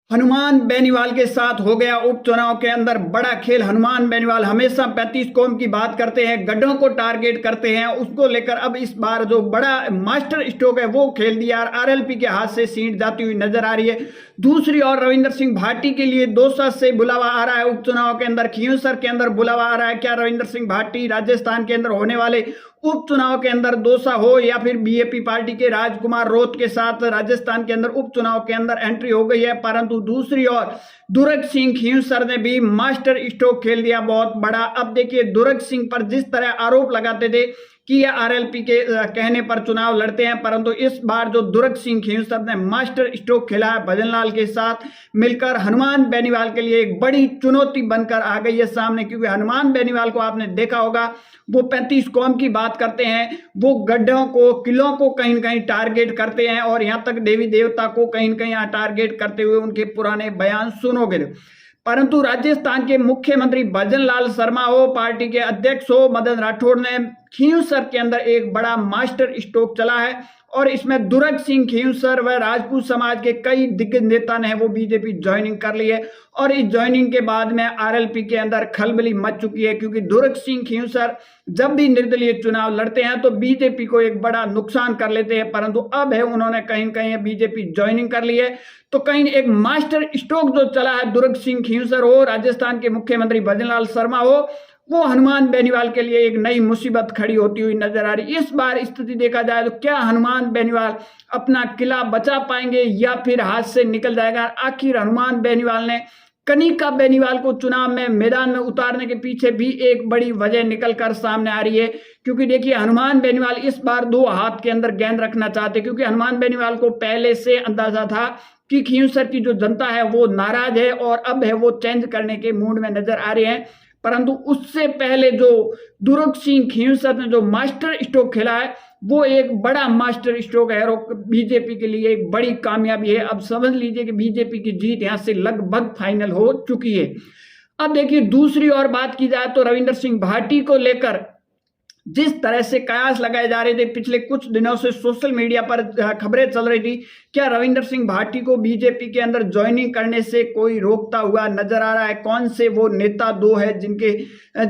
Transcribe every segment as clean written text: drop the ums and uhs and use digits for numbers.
हनुमान बेनीवाल के साथ हो गया उपचुनाव के अंदर बड़ा खेल। हनुमान बेनीवाल हमेशा 35 कौम की बात करते हैं, गड्ढों को टारगेट करते हैं, उसको लेकर अब इस बार जो बड़ा मास्टर स्ट्रोक है वो खेल दिया। आरएलपी के हाथ से सीट जाती हुई नजर आ रही है। दूसरी ओर रविंदर सिंह भाटी के लिए दौसा से बुलावा आ रहा है, उपचुनाव के अंदर खींवसर के अंदर बुलावा आ रहा है। क्या रविंदर सिंह भाटी राजस्थान के अंदर होने वाले उपचुनाव के अंदर दौसा हो या फिर बीजेपी पार्टी के राजकुमार रोत के साथ राजस्थान के अंदर उपचुनाव के अंदर एंट्री हो गई है, परंतु दूसरी ओर दुर्ग सिंह खींवसर ने भी मास्टर स्ट्रोक खेल दिया बहुत बड़ा। अब देखिए दुर्ग सिंह पर जिस तरह आरोप लगाते थे कि ये आरएलपी के कहने पर चुनाव लड़ते हैं, परंतु इस बार जो दुर्ग सिंह खींवसर ने मास्टर स्ट्रोक खेला है भजनलाल के साथ मिलकर, हनुमान बेनीवाल के लिए एक बड़ी चुनौती बनकर आ गई है सामने। क्योंकि हनुमान बेनीवाल को आपने देखा होगा, वो 35 कौम की बात करते हैं, वो गड्ढों को किलों को कहीं न कहीं टारगेट करते हैं और यहां तक देवी देवता को कहीं न कहीं टारगेट करते हुए उनके पुराने बयान सुनोगे। परंतु राजस्थान के मुख्यमंत्री भजनलाल शर्मा हो, पार्टी के अध्यक्ष हो मदन राठौड़ ने खींवसर के अंदर एक बड़ा मास्टर स्ट्रोक चला है और इसमें दुर्ग सिंह खींवसर व राजपूत समाज के कई दिग्गज नेता ने वो बीजेपी ज्वाइनिंग कर ली है। और इस ज्वाइनिंग के बाद में आरएलपी के अंदर खलबली मच चुकी है, क्योंकि दुर्ग सिंह खींवसर जब भी निर्दलीय चुनाव लड़ते हैं तो बीजेपी को एक बड़ा नुकसान कर लेते हैं, परंतु अब है उन्होंने कहीं न कहीं बीजेपी ज्वाइनिंग कर ली है। तो कहीं एक मास्टर स्ट्रोक जो चला है, दुर्ग सिंह खींवसर हो, राजस्थान के मुख्यमंत्री भजनलाल शर्मा हो, वो हनुमान बेनीवाल के लिए एक नई मुसीबत खड़ी होती हुई नजर आ रही। इस बार स्थिति देखा जाए तो क्या हनुमान बेनीवाल अपना किला बचा पाएंगे या फिर हाथ से निकल जाएगा। आखिर हनुमान बेनीवाल ने कनिका बेनीवाल को चुनाव में मैदान में उतारने के पीछे भी एक बड़ी वजह निकल कर सामने आ रही है। क्योंकि देखिए हनुमान बेनीवाल इस बार दो हाथ के अंदर गेंद रखना चाहते, क्योंकि हनुमान बेनीवाल को पहले से अंदाजा था कि खींवसर की जो जनता है वो नाराज है और अब है वो चेंज करने के मूड में नजर आ रहे हैं। परंतु उससे पहले जो दुर्ग सिंह खींवसर ने जो मास्टर स्ट्रोक खेला है वो एक बड़ा मास्टर स्ट्रोक है और बीजेपी के लिए एक बड़ी कामयाबी है। अब समझ लीजिए कि बीजेपी की जीत यहां से लगभग फाइनल हो चुकी है। अब देखिए दूसरी ओर बात की जाए तो रविंदर सिंह भाटी को लेकर जिस तरह से कयास लगाए जा रहे थे पिछले कुछ दिनों से सोशल मीडिया पर खबरें चल रही थी, क्या रविंदर सिंह भाटी को बीजेपी के अंदर ज्वाइनिंग करने से कोई रोकता हुआ नजर आ रहा है। कौन से वो नेता दो है जिनके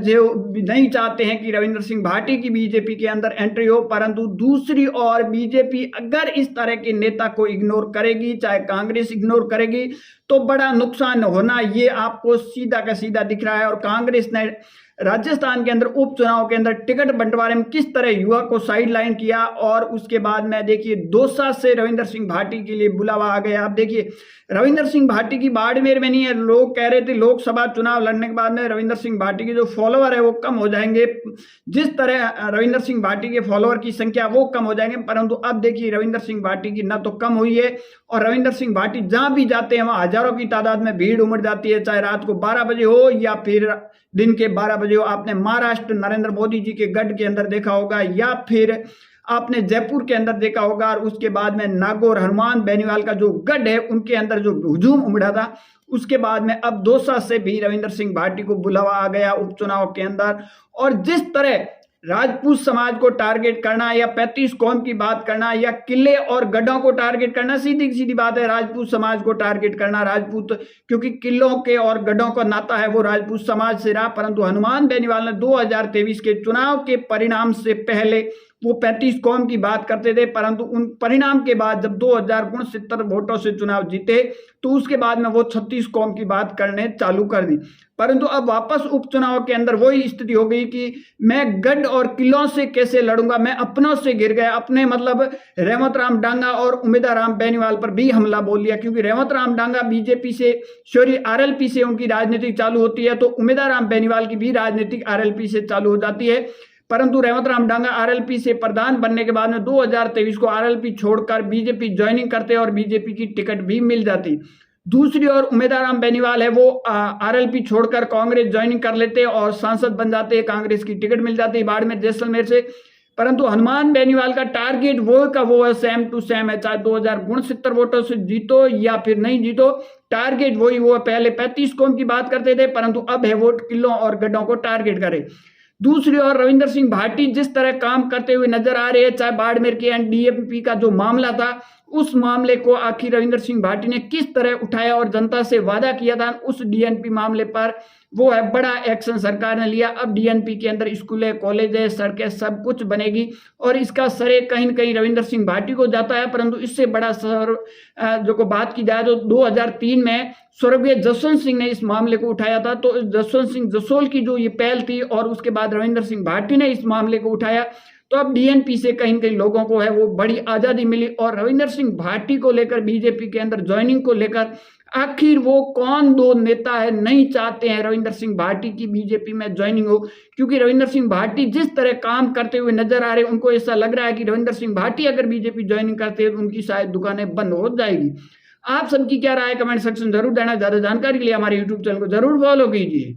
जो नहीं चाहते हैं कि रविंदर सिंह भाटी की बीजेपी के अंदर एंट्री हो, परंतु दूसरी ओर बीजेपी अगर इस तरह के नेता को इग्नोर करेगी, चाहे कांग्रेस इग्नोर करेगी, तो बड़ा नुकसान होना ये आपको सीधा का सीधा दिख रहा है। और कांग्रेस ने राजस्थान के अंदर उपचुनाव के अंदर टिकट बंटवारे में किस तरह युवा को साइडलाइन किया और उसके बाद में देखिए दौसा से रविंदर सिंह भाटी के लिए बुलावा आ गया। आप देखिए रविंदर सिंह भाटी की बाड़मेर में नहीं है, लोग कह रहे थे लोकसभा चुनाव लड़ने के बाद में रविंदर सिंह भाटी के जो फॉलोअर है वो कम हो जाएंगे, जिस तरह रविंदर सिंह भाटी के फॉलोअर की संख्या वो कम हो जाएंगे, परंतु अब देखिए रविंदर सिंह भाटी की न तो कम हुई है और रविंदर सिंह भाटी जहां भी जाते हैं वहां हजारों की तादाद में भीड़ उमड़ जाती है, चाहे रात को 12 बजे हो या फिर दिन के 12 बजे हो। आपने महाराष्ट्र नरेंद्र मोदी जी के गढ़ के अंदर देखा होगा या फिर आपने जयपुर के अंदर देखा होगा और उसके बाद में नागौर हनुमान बेनीवाल का जो गढ़ है उनके अंदर जो हुजूम उमड़ा था, उसके बाद में अब दौसा से भी रविंदर सिंह भाटी को बुलावा आ गया उपचुनाव के अंदर। और जिस तरह राजपूत समाज को टारगेट करना या 35 कौम की बात करना या किले और गढ़ों को टारगेट करना, सीधी सीधी बात है राजपूत समाज को टारगेट करना। राजपूत क्योंकि किलों के और गढ़ों का नाता है वो राजपूत समाज से रहा, परंतु हनुमान बेनीवाल ने 2023 के चुनाव के परिणाम से पहले वो 35 कौम की बात करते थे, परंतु उन परिणाम के बाद जब 2069 वोटों से चुनाव जीते तो उसके बाद में वो 36 कौम की बात करने चालू कर दी। परंतु अब वापस उपचुनाव के अंदर वही स्थिति हो गई कि मैं गढ़ और किलों से कैसे लड़ूंगा, मैं अपनों से गिर गया। अपने मतलब रहमत राम डांगा और उमेदा राम बेनीवाल पर भी हमला बोल लिया, क्योंकि रहमत राम डांगा बीजेपी से सॉरी आरएलपी से उनकी राजनीति चालू होती है तो उमेदा राम बेनीवाल की भी राजनीतिक आरएलपी से चालू हो जाती है। परंतु रहमत राम डांगा आरएलपी से प्रधान बनने के बाद में 2023 को आरएलपी छोड़कर बीजेपी ज्वाइनिंग करते और बीजेपी की टिकट भी मिल जाती। दूसरी ओर उमेदा राम बेनीवाल है वो आरएलपी छोड़कर कांग्रेस ज्वाइनिंग कर लेते और सांसद बन जाते, कांग्रेस की टिकट मिल जाती बाड़मेर जैसलमेर से। परंतु हनुमान बेनीवाल का टारगेट वो का वो है, सेम टू सेम है, चाहे 2069 वोटों से जीतो या फिर नहीं जीतो, टारगेट वही वो पहले 35 कौम की बात करते थे, परंतु अब है वो किलों और गड्ढों को टारगेट करे। दूसरी ओर रविंदर सिंह भाटी जिस तरह काम करते हुए नजर आ रहे हैं, चाहे बाड़मेर के एनडीएमपी का जो मामला था उस मामले को आखिर रविंद्र सिंह भाटी ने किस तरह उठाया और जनता से वादा किया था उस डीएनपी मामले पर, वो है बड़ा एक्शन सरकार ने लिया। अब डीएनपी के अंदर स्कूलें, कॉलेजें, सड़कें सब कुछ बनेगी और इसका श्रेय कहीं न कहीं रविंद्र सिंह भाटी को जाता है। परंतु इससे बड़ा जो को बात की जाए तो 2003 में स्वर्गीय जसवंत सिंह ने इस मामले को उठाया था। तो जसवंत सिंह जसोल की जो ये पहल थी और उसके बाद रविंद्र सिंह भाटी ने इस मामले को उठाया, तो अब डीएनपी से कहीं न कहीं लोगों को है वो बड़ी आज़ादी मिली। और रविंद्र सिंह भाटी को लेकर बीजेपी के अंदर ज्वाइनिंग को लेकर आखिर वो कौन दो नेता है नहीं चाहते हैं रविंद्र सिंह भाटी की बीजेपी में ज्वाइनिंग हो, क्योंकि रविंद्र सिंह भाटी जिस तरह काम करते हुए नजर आ रहे हैं, उनको ऐसा लग रहा है कि रविंद्र सिंह भाटी अगर बीजेपी ज्वाइनिंग करते हैं तो उनकी शायद दुकानें बंद हो जाएगी। आप सबकी क्या राय कमेंट सेक्शन जरूर देना। ज्यादा जानकारी के लिए हमारे यूट्यूब चैनल को जरूर फॉलो कीजिए।